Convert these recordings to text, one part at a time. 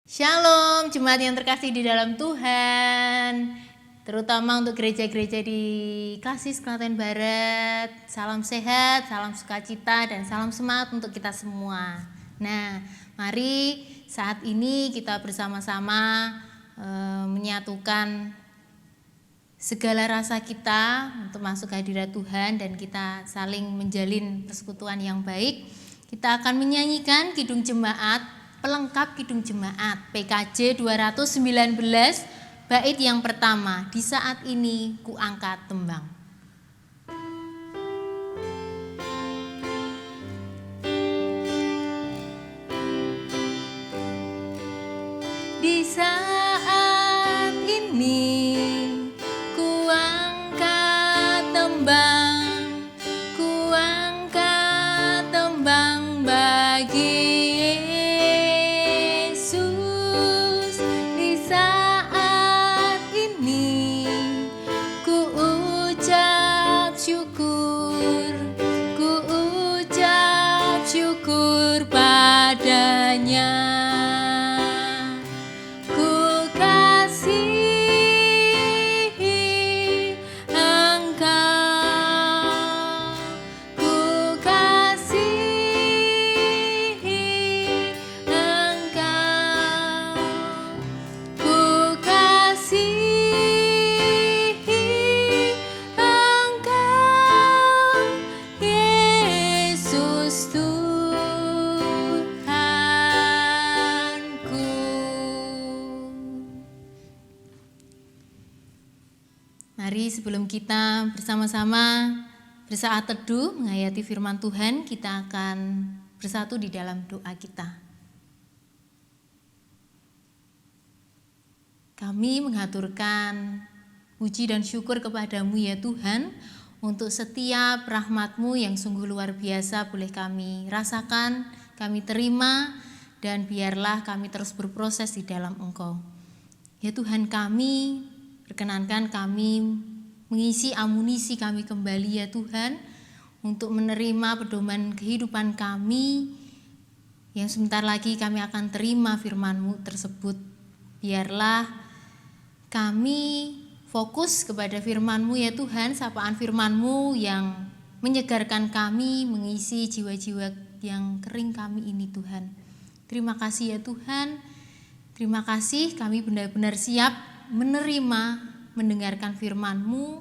Shalom, jemaat yang terkasih di dalam Tuhan, terutama untuk gereja-gereja di Klasis Klaten Barat. Salam sehat, salam sukacita, dan salam semangat untuk kita semua. Nah, mari saat ini kita bersama-sama menyatukan segala rasa kita untuk masuk hadirat Tuhan dan kita saling menjalin persekutuan yang baik. Kita akan menyanyikan Kidung Jemaat, pelengkap Kidung Jemaat PKJ 219 bait yang pertama, di saat ini ku angkat tembang. Di saat ini ku angkat tembang, ku angkat tembang bagi Yesus. Di saat ini ku ucap syukur, ku ucap syukur padanya. Mari sebelum kita bersama-sama bersaat teduh menghayati firman Tuhan, kita akan bersatu di dalam doa kita. Kami mengaturkan puji dan syukur kepadamu ya Tuhan, untuk setiap rahmat-Mu yang sungguh luar biasa boleh kami rasakan, kami terima, dan biarlah kami terus berproses di dalam Engkau. Ya Tuhan kami, perkenankan kami mengisi amunisi kami kembali ya Tuhan, untuk menerima pedoman kehidupan kami yang sebentar lagi kami akan terima firman-Mu tersebut. Biarlah kami fokus kepada firman-Mu ya Tuhan, sapaan firman-Mu yang menyegarkan kami, mengisi jiwa-jiwa yang kering kami ini Tuhan. Terima kasih ya Tuhan, terima kasih kami benar-benar siap menerima, mendengarkan firman-Mu,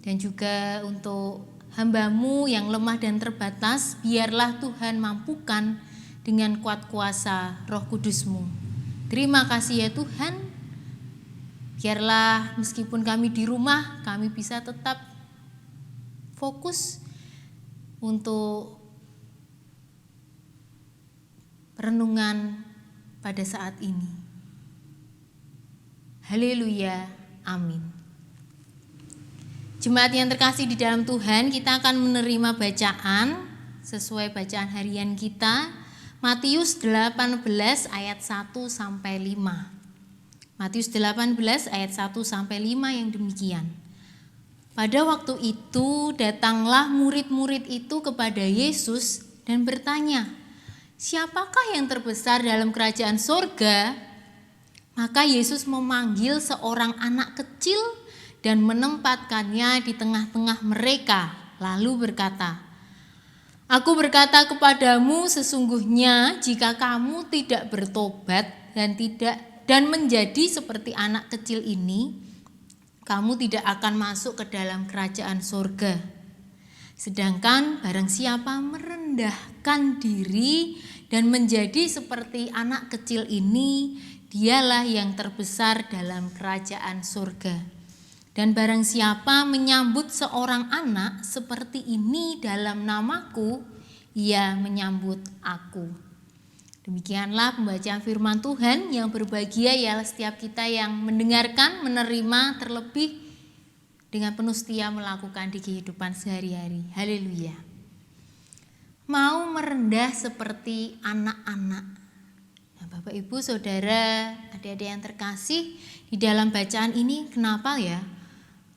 dan juga untuk hamba-Mu yang lemah dan terbatas, biarlah Tuhan mampukan dengan kuat kuasa Roh Kudus-Mu. Terima kasih ya Tuhan, biarlah meskipun kami di rumah, kami bisa tetap fokus untuk renungan pada saat ini. Haleluya, amin. Jemaat yang terkasih di dalam Tuhan, kita akan menerima bacaan sesuai bacaan harian kita, Matius 18 ayat 1 sampai 5. Matius 18 ayat 1 sampai 5 yang demikian. Pada waktu itu datanglah murid-murid itu kepada Yesus dan bertanya, "Siapakah yang terbesar dalam kerajaan sorga?" Maka Yesus memanggil seorang anak kecil dan menempatkannya di tengah-tengah mereka, lalu berkata, "Aku berkata kepadamu, sesungguhnya jika kamu tidak bertobat dan menjadi seperti anak kecil ini, kamu tidak akan masuk ke dalam kerajaan surga. Sedangkan barang siapa merendahkan diri dan menjadi seperti anak kecil ini, dialah yang terbesar dalam kerajaan surga. Dan barang siapa menyambut seorang anak seperti ini dalam namaku, ia menyambut aku." Demikianlah pembacaan firman Tuhan. Yang berbahagia ialah setiap kita yang mendengarkan, menerima, terlebih dengan penuh setia melakukan di kehidupan sehari-hari. Haleluya. Mau merendah seperti anak-anak. Bapak, Ibu, Saudara, adik-adik yang terkasih, di dalam bacaan ini kenapa ya?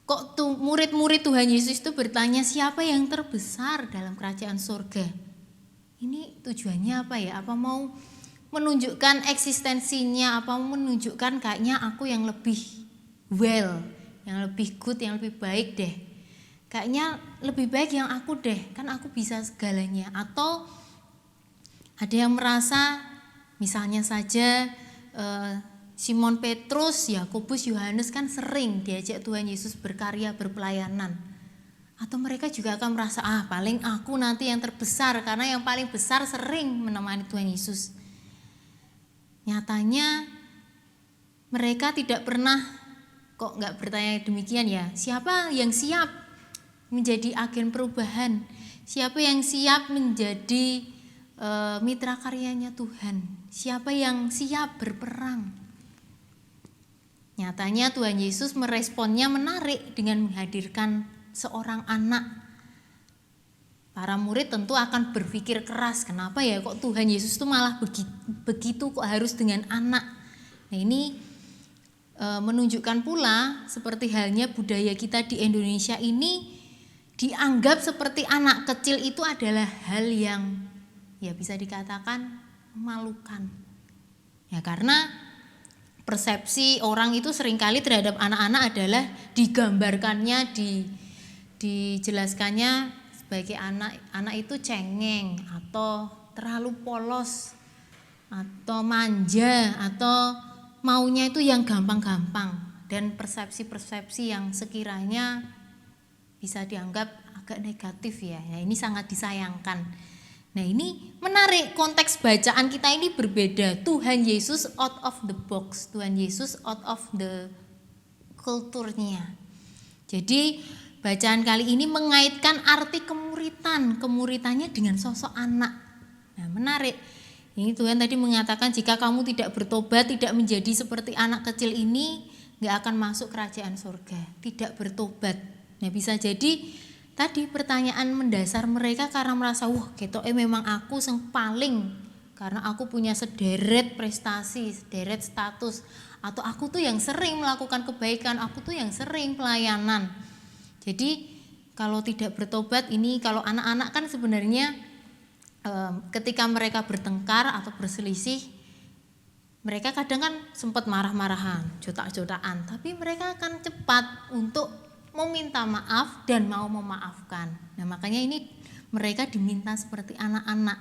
Kok tuh murid-murid Tuhan Yesus itu bertanya siapa yang terbesar dalam kerajaan surga? Ini tujuannya apa ya? Apa mau menunjukkan eksistensinya, apa menunjukkan kayaknya aku yang lebih well, yang lebih good, yang lebih baik deh. Kayaknya lebih baik yang aku deh, kan aku bisa segalanya. Atau ada yang merasa misalnya saja Simon Petrus, Yakobus, Yohanes kan sering diajak Tuhan Yesus berkarya, berpelayanan. Atau mereka juga akan merasa paling aku nanti yang terbesar karena yang paling besar sering menemani Tuhan Yesus. Nyatanya mereka tidak pernah kok nggak bertanya demikian ya. Siapa yang siap menjadi agen perubahan? Siapa yang siap menjadi mitra karyanya Tuhan? Siapa yang siap berperang? Nyatanya Tuhan Yesus meresponnya menarik dengan menghadirkan seorang anak. Para murid tentu akan berpikir keras, kenapa ya kok Tuhan Yesus itu malah begitu kok harus dengan anak. Nah ini menunjukkan pula seperti halnya budaya kita di Indonesia ini dianggap seperti anak kecil itu adalah hal yang ya bisa dikatakan memalukan. Ya karena persepsi orang itu seringkali terhadap anak-anak adalah digambarkannya, dijelaskannya sebagai anak itu cengeng atau terlalu polos atau manja atau maunya itu yang gampang-gampang, dan persepsi-persepsi yang sekiranya bisa dianggap agak negatif ya. Nah, ini sangat disayangkan. Nah, ini menarik, konteks bacaan kita ini berbeda. Tuhan Yesus out of the box, Tuhan Yesus out of the kulturnya. Jadi bacaan kali ini mengaitkan arti kemuritannya dengan sosok anak. Nah, menarik. Ini Tuhan tadi mengatakan jika kamu tidak bertobat, tidak menjadi seperti anak kecil ini, gak akan masuk kerajaan surga. Tidak bertobat. Nah, bisa jadi tadi pertanyaan mendasar mereka karena merasa ketoke memang aku yang paling, karena aku punya sederet prestasi, sederet status, atau aku tuh yang sering melakukan kebaikan, aku tuh yang sering pelayanan. Jadi kalau tidak bertobat ini, kalau anak-anak kan sebenarnya ketika mereka bertengkar atau berselisih, mereka kadang kan sempat marah-marahan, jotak-jotakan, tapi mereka akan cepat untuk meminta maaf dan mau memaafkan. Nah, makanya ini mereka diminta seperti anak-anak.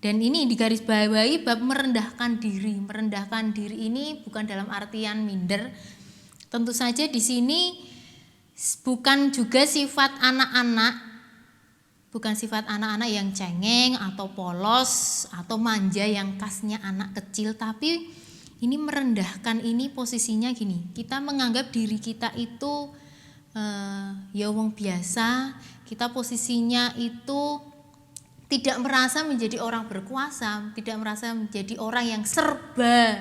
Dan ini digarisbawahi bab merendahkan diri. Merendahkan diri ini bukan dalam artian minder. Tentu saja di sini bukan juga sifat anak-anak, bukan sifat anak-anak yang cengeng atau polos atau manja yang khasnya anak kecil, tapi ini merendahkan, ini posisinya gini, kita menganggap diri kita itu ya wong biasa, kita posisinya itu tidak merasa menjadi orang berkuasa, tidak merasa menjadi orang yang serba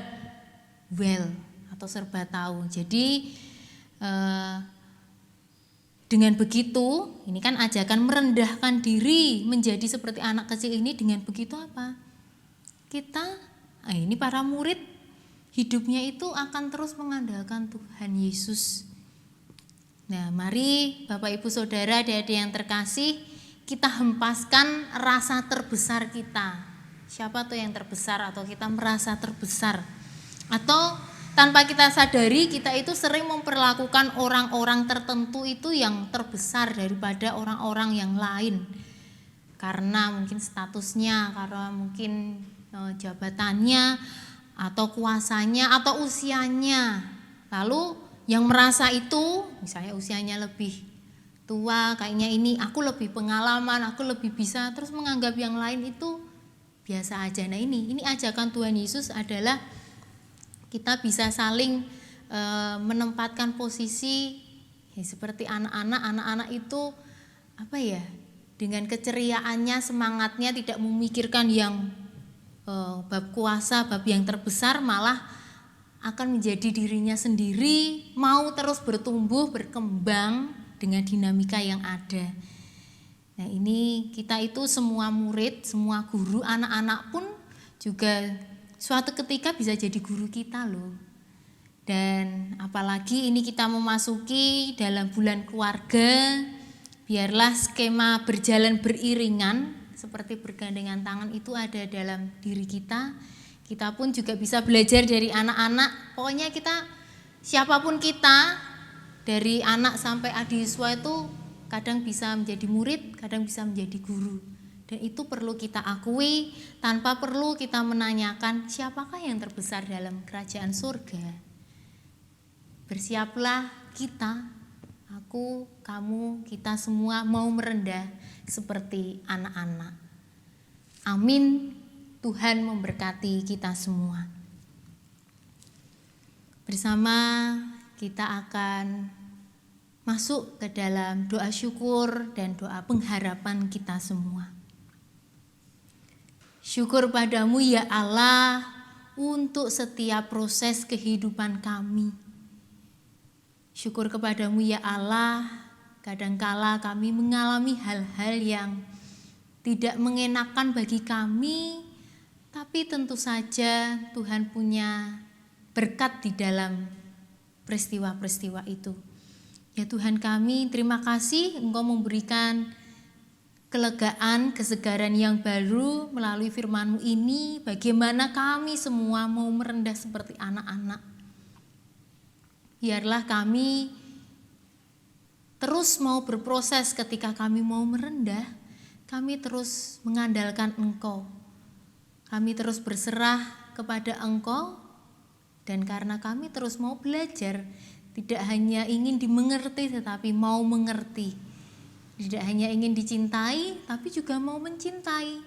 well atau serba tahu. Jadi dengan begitu, ini kan ajakan merendahkan diri menjadi seperti anak kecil ini. Dengan begitu apa? Kita, ini para murid hidupnya itu akan terus mengandalkan Tuhan Yesus. Nah, mari Bapak Ibu Saudara, adik-adik yang terkasih, kita hempaskan rasa terbesar kita. Siapa tuh yang terbesar atau kita merasa terbesar? Atau tanpa kita sadari kita itu sering memperlakukan orang-orang tertentu itu yang terbesar daripada orang-orang yang lain. Karena mungkin statusnya, karena mungkin jabatannya, atau kuasanya, atau usianya. Lalu yang merasa itu, misalnya usianya lebih tua, kayaknya ini aku lebih pengalaman, aku lebih bisa, terus menganggap yang lain itu biasa aja. Nah ini ajakan Tuhan Yesus adalah kita bisa saling menempatkan posisi ya, seperti anak-anak itu apa ya, dengan keceriaannya, semangatnya, tidak memikirkan yang bab kuasa, bab yang terbesar, malah akan menjadi dirinya sendiri, mau terus bertumbuh, berkembang dengan dinamika yang ada. Nah ini kita itu semua murid, semua guru, anak-anak pun juga suatu ketika bisa jadi guru kita loh. Dan apalagi ini kita memasuki dalam bulan keluarga, biarlah skema berjalan beriringan seperti bergandengan tangan itu ada dalam diri kita. Kita pun juga bisa belajar dari anak-anak. Pokoknya kita, siapapun kita, dari anak sampai adiswa itu kadang bisa menjadi murid, kadang bisa menjadi guru. Dan itu perlu kita akui tanpa perlu kita menanyakan siapakah yang terbesar dalam kerajaan surga. Bersiaplah kita, aku, kamu, kita semua mau merendah seperti anak-anak. Amin. Tuhan memberkati kita semua. Bersama kita akan masuk ke dalam doa syukur dan doa pengharapan kita semua. Syukur padamu ya Allah untuk setiap proses kehidupan kami. Syukur kepadamu ya Allah, kadangkala kami mengalami hal-hal yang tidak mengenakan bagi kami, tapi tentu saja Tuhan punya berkat di dalam peristiwa-peristiwa itu. Ya Tuhan kami, terima kasih Engkau memberikan kelegaan, kesegaran yang baru melalui firman-Mu ini. Bagaimana kami semua mau merendah seperti anak-anak. Biarlah kami terus mau berproses ketika kami mau merendah, kami terus mengandalkan Engkau. Kami terus berserah kepada Engkau, dan karena kami terus mau belajar, tidak hanya ingin dimengerti tetapi mau mengerti. Tidak hanya ingin dicintai tapi juga mau mencintai.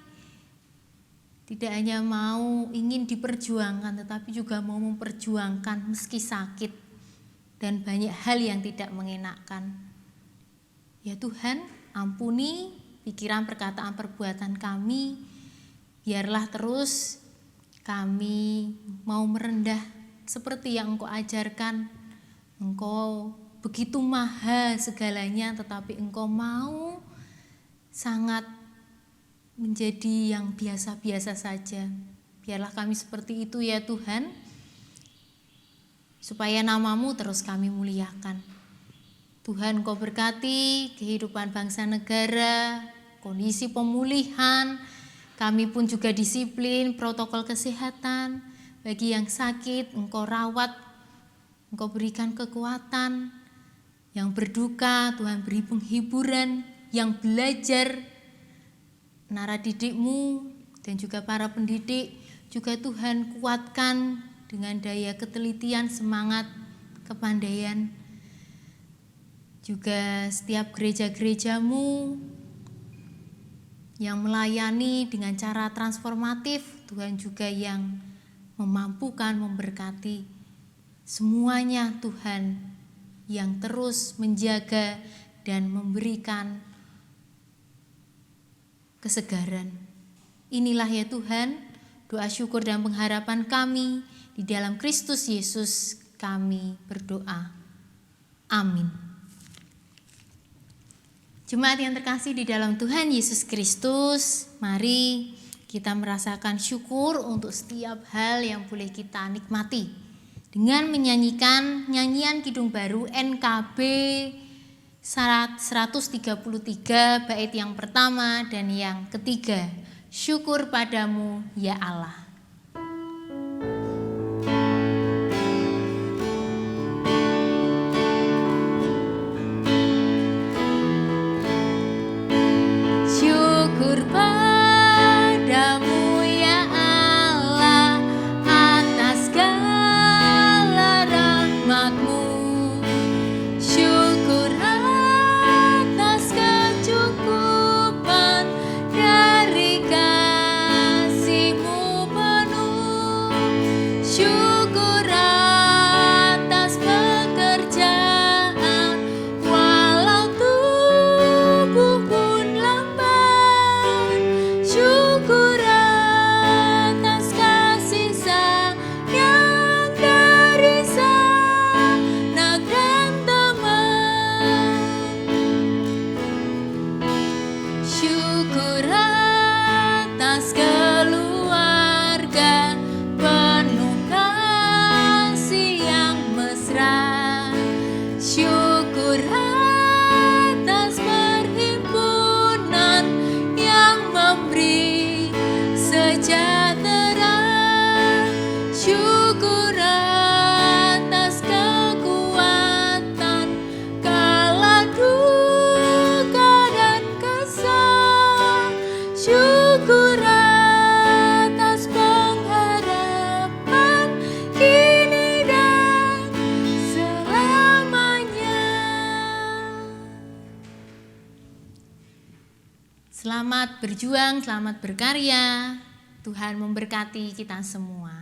Tidak hanya mau ingin diperjuangkan tetapi juga mau memperjuangkan meski sakit dan banyak hal yang tidak mengenakan. Ya Tuhan, ampuni pikiran, perkataan, perbuatan kami. Biarlah terus kami mau merendah seperti yang Engkau ajarkan. Engkau begitu maha segalanya, tetapi Engkau mau sangat menjadi yang biasa-biasa saja. Biarlah kami seperti itu ya Tuhan, supaya nama-Mu terus kami muliakan. Tuhan, Engkau berkati kehidupan bangsa negara, kondisi pemulihan. Kami pun juga disiplin protokol kesehatan. Bagi yang sakit, Engkau rawat, Engkau berikan kekuatan. Yang berduka, Tuhan beri penghiburan. Yang belajar, nara didik-Mu dan juga para pendidik, juga Tuhan kuatkan dengan daya ketelitian, semangat, kepandaian. Juga setiap gereja-gereja-Mu yang melayani dengan cara transformatif, Tuhan juga yang memampukan, memberkati semuanya Tuhan, yang terus menjaga dan memberikan kesegaran. Inilah ya Tuhan, doa syukur dan pengharapan kami, di dalam Kristus Yesus kami berdoa. Amin. Jemaat yang terkasih di dalam Tuhan Yesus Kristus, mari kita merasakan syukur untuk setiap hal yang boleh kita nikmati dengan menyanyikan nyanyian Kidung Baru NKB 133 bait yang pertama dan yang ketiga. Syukur padamu ya Allah. Syukur padamu ya Allah atas segala rahmat-Mu. Syukur atas kecukupan dari kasih-Mu. Selamat berjuang, selamat berkarya. Tuhan memberkati kita semua.